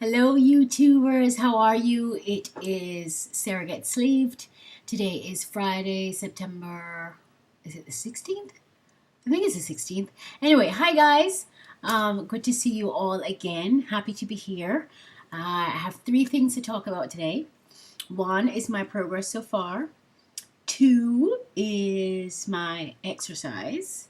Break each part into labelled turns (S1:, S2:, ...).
S1: Hello, YouTubers. How are you? It is Sarah Gets Sleeved. Today is Friday, September. Is it the 16th? I think it's the 16th. Anyway, hi guys. Good to see you all again. Happy to be here. I have three things to talk about today. One is my progress so far. Two is my exercise.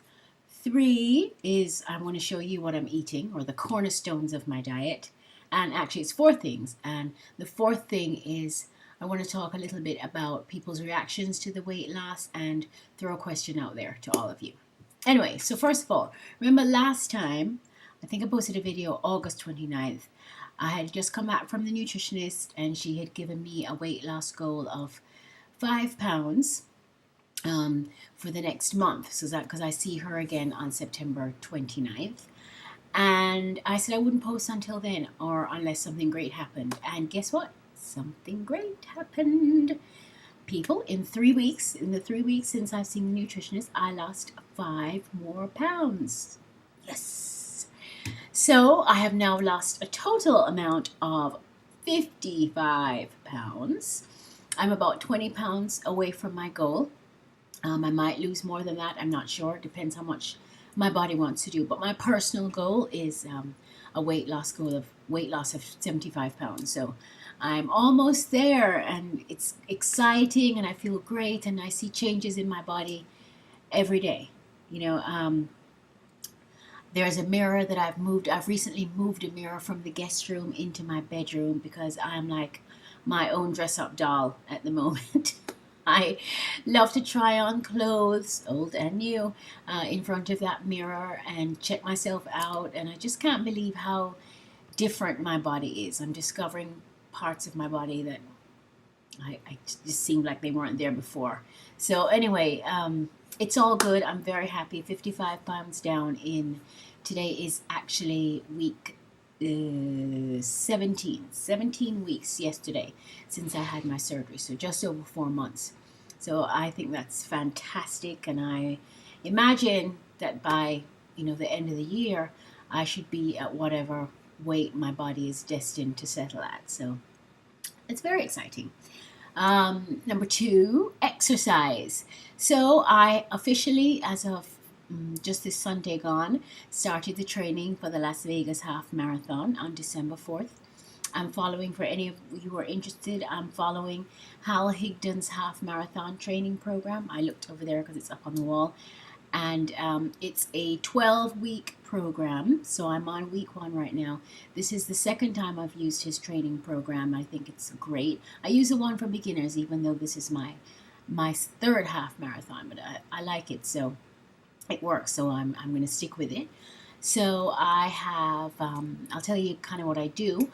S1: Three is I want to show you what I'm eating or the cornerstones of my diet. And actually, it's four things. And the fourth thing is I want to talk a little bit about people's reactions to the weight loss and throw a question out there to all of you. Anyway, so first of all, remember last time, I think I posted a video August 29th. I had just come back from the nutritionist and she had given me a weight loss goal of 5 pounds for the next month. So that because I see her again on September 29th. And I said I wouldn't post until then or unless something great happened. And guess what? Something great happened. People, in the 3 weeks since I've seen the nutritionist, I lost 5 more pounds. Yes. So I have now lost a total amount of 55 pounds. I'm about 20 pounds away from my goal. I might lose more than that. I'm not sure. It depends how much my body wants to do. But my personal goal is a weight loss of 75 pounds. So I'm almost there, and it's exciting, and I feel great, and I see changes in my body every day. You know, there's a mirror that I've moved. I've recently moved a mirror from the guest room into my bedroom because I'm like my own dress up doll at the moment. I love to try on clothes, old and new, in front of that mirror and check myself out. And I just can't believe how different my body is. I'm discovering parts of my body that I just seemed like they weren't there before. So anyway, it's all good. I'm very happy. 55 pounds down in today is actually week 17 weeks yesterday since I had my surgery, so just over 4 months. So I think that's fantastic, and I imagine that by the end of the year I should be at whatever weight my body is destined to settle at. So it's very exciting. Number two, exercise. So I officially, as of just this Sunday gone, started the training for the Las Vegas Half Marathon on December 4th. I'm following, for any of you who are interested, I'm following Hal Higdon's half marathon training program. I looked over there because it's up on the wall. And it's a 12-week program, so I'm on week 1 right now. This is the second time I've used his training program. I think it's great. I use the one for beginners, even though this is my third half marathon, but I like it, so it works, so I'm going to stick with it. So I have, I'll tell you kind of what I do.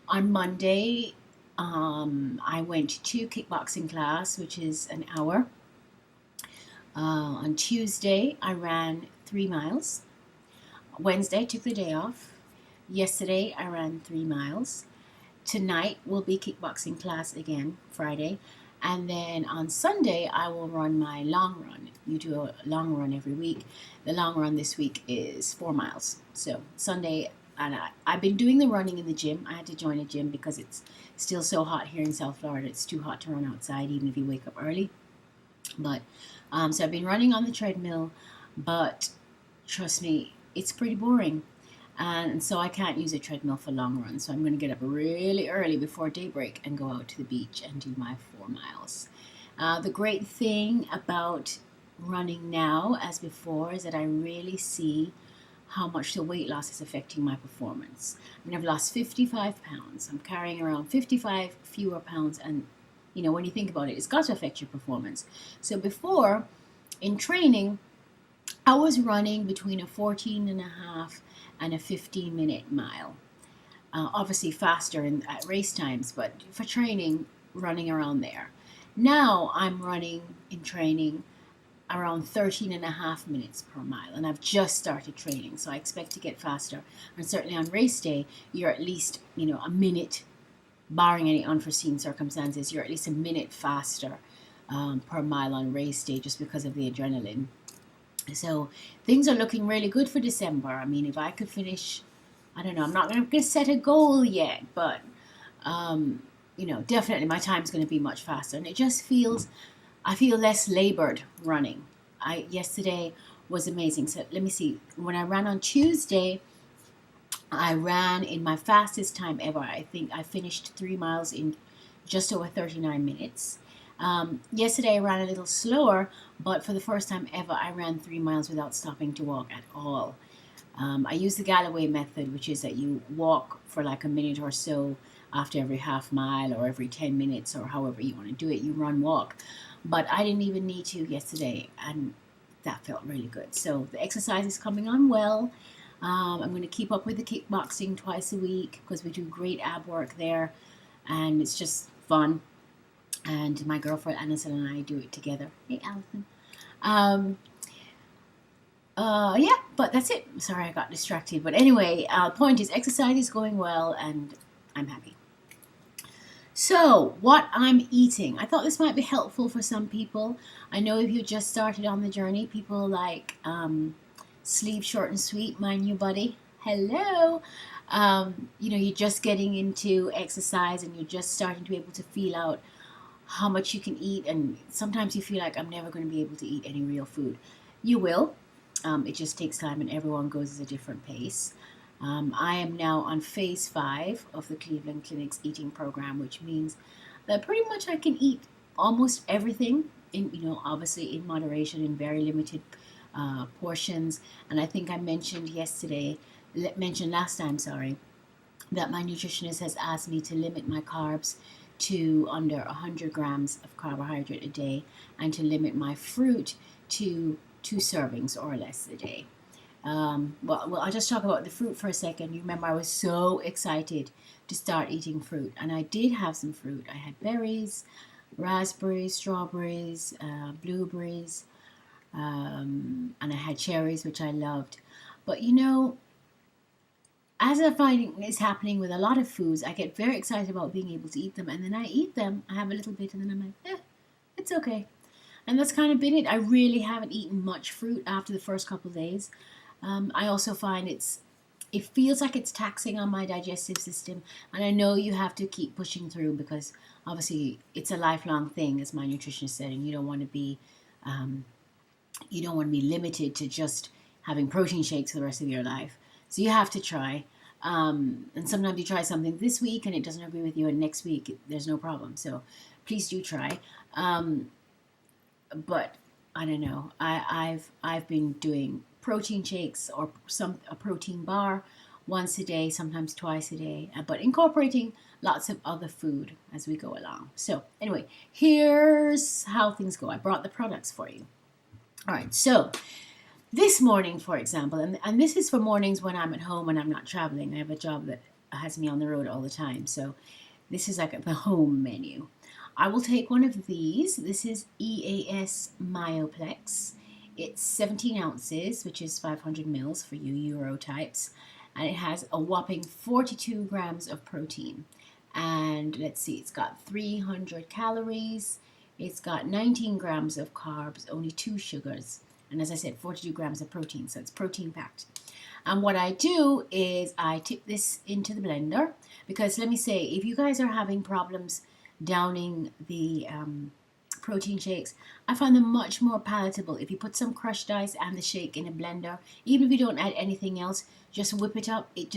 S1: On Monday, I went to kickboxing class, which is an hour. On Tuesday, I ran 3 miles. Wednesday, I took the day off. Yesterday, I ran 3 miles. Tonight will be kickboxing class again, Friday. And then on Sunday, I will run my long run. You do a long run every week. The long run this week is 4 miles. So Sunday, and I've been doing the running in the gym. I had to join a gym because it's still so hot here in South Florida. It's too hot to run outside, even if you wake up early. But so I've been running on the treadmill, but trust me, it's pretty boring. And so I can't use a treadmill for long runs. So I'm going to get up really early before daybreak and go out to the beach and do my 4 miles. The great thing about running now as before is that I really see how much the weight loss is affecting my performance. I mean, I've lost 55 pounds. I'm carrying around 55 fewer pounds, and when you think about it, it's got to affect your performance. So before, in training, I was running between a 14 and a half and a 15-minute mile. Obviously faster at race times, but for training, running around there. Now I'm running in training around 13 and a half minutes per mile, and I've just started training, so I expect to get faster. And certainly on race day, you're at least, a minute, barring any unforeseen circumstances, you're at least a minute faster per mile on race day just because of the adrenaline. So things are looking really good for December. I mean, if I could finish I don't know. I'm not going to set a goal yet, but definitely my time's going to be much faster, and it just feels I feel less labored running. I Yesterday was amazing. So let me see. When I ran on Tuesday, I ran in my fastest time ever. I think I finished 3 miles in just over 39 minutes. Yesterday I ran a little slower, but for the first time ever, I ran 3 miles without stopping to walk at all. I use the Galloway method, which is that you walk for like a minute or so after every half mile or every 10 minutes or however you want to do it. You run, walk. But I didn't even need to yesterday, and that felt really good. So the exercise is coming on well. I'm going to keep up with the kickboxing twice a week because we do great ab work there, and it's just fun. And my girlfriend Allison and I do it together. Hey, Allison. Um, yeah, but that's it. Sorry, I got distracted. But anyway, point is, exercise is going well, and I'm happy. So, what I'm eating. I thought this might be helpful for some people. I know if you just started on the journey, people like Sleeve Short and Sweet, my new buddy. Hello. You're just getting into exercise and you're just starting to be able to feel out how much you can eat. And sometimes you feel like I'm never going to be able to eat any real food. You will. It just takes time, and everyone goes at a different pace. I am now on phase 5 of the Cleveland Clinic's eating program, which means that pretty much I can eat almost everything obviously in moderation, in very limited portions. And I think I mentioned last time, sorry, that my nutritionist has asked me to limit my carbs to under 100 grams of carbohydrate a day, and to limit my fruit to 2 servings or less a day. Well, I'll just talk about the fruit for a second. You remember I was so excited to start eating fruit, and I did have some fruit. I had berries, raspberries, strawberries, blueberries, and I had cherries, which I loved. But as I find is happening with a lot of foods, I get very excited about being able to eat them, and then I eat them. I have a little bit, and then I'm like, it's okay. And that's kind of been it. I really haven't eaten much fruit after the first couple of days. I also find it feels like it's taxing on my digestive system, and I know you have to keep pushing through because obviously it's a lifelong thing, as my nutritionist said, and um, you don't want to be limited to just having protein shakes for the rest of your life. So you have to try. And sometimes you try something this week and it doesn't agree with you, and next week there's no problem. So please do try. But I don't know. I've been doing protein shakes or a protein bar once a day, sometimes twice a day, but incorporating lots of other food as we go along. So anyway, here's how things go. I brought the products for you. All right, so this morning, for example, and this is for mornings when I'm at home and I'm not traveling. I have a job that has me on the road all the time. So this is like the home menu. I will take one of these. This is EAS Myoplex. It's 17 ounces, which is 500 mils for you Euro types. And it has a whopping 42 grams of protein. And let's see, it's got 300 calories. It's got 19 grams of carbs, only 2 sugars. And as I said, 42 grams of protein, so it's protein packed. And what I do is I tip this into the blender because let me say, if you guys are having problems downing the protein shakes, I find them much more palatable if you put some crushed ice and the shake in a blender. Even if you don't add anything else, just whip it up. It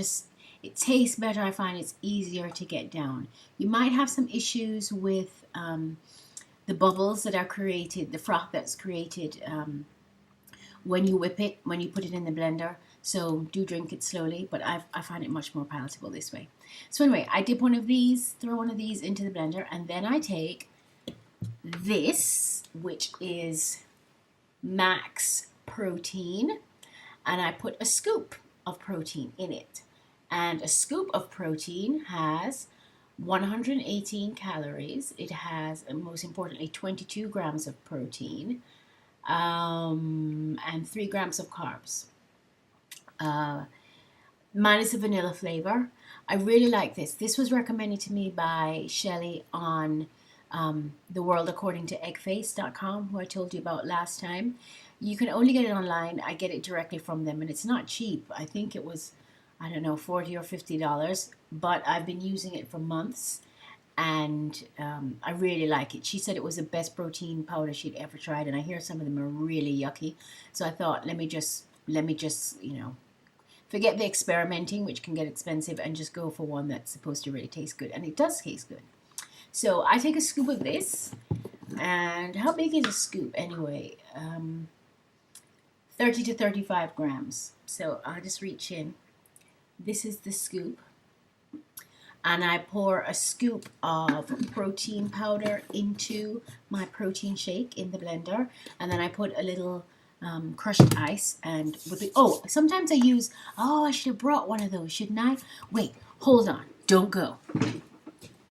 S1: tastes better. I find it's easier to get down. You might have some issues with the bubbles that are created, the froth that's created when you whip it, when you put it in the blender. So do drink it slowly, but I find it much more palatable this way. So anyway, I dip one of these, throw one of these into the blender, and then I take this, which is Max Protein, and I put a scoop of protein in it. And a scoop of protein has 118 calories. It has, most importantly, 22 grams of protein and 3 grams of carbs. Minus a vanilla flavor. I really like this. This was recommended to me by Shelly on The World According to eggface.com, who I told you about last time. You can only get it online. I get it directly from them, and it's not cheap. I think it was I don't know, $40 or $50, but I've been using it for months, and I really like it. She said it was the best protein powder she'd ever tried, and I hear some of them are really yucky. So I thought, let me just forget the experimenting, which can get expensive, and just go for one that's supposed to really taste good, and it does taste good. So I take a scoop of this, and how big is a scoop anyway? 30 to 35 grams. So I'll just reach in. This is the scoop, and I pour a scoop of protein powder into my protein shake in the blender, and then I put a little crushed ice and sometimes I use, I should have brought one of those, shouldn't I? Wait, hold on, don't go.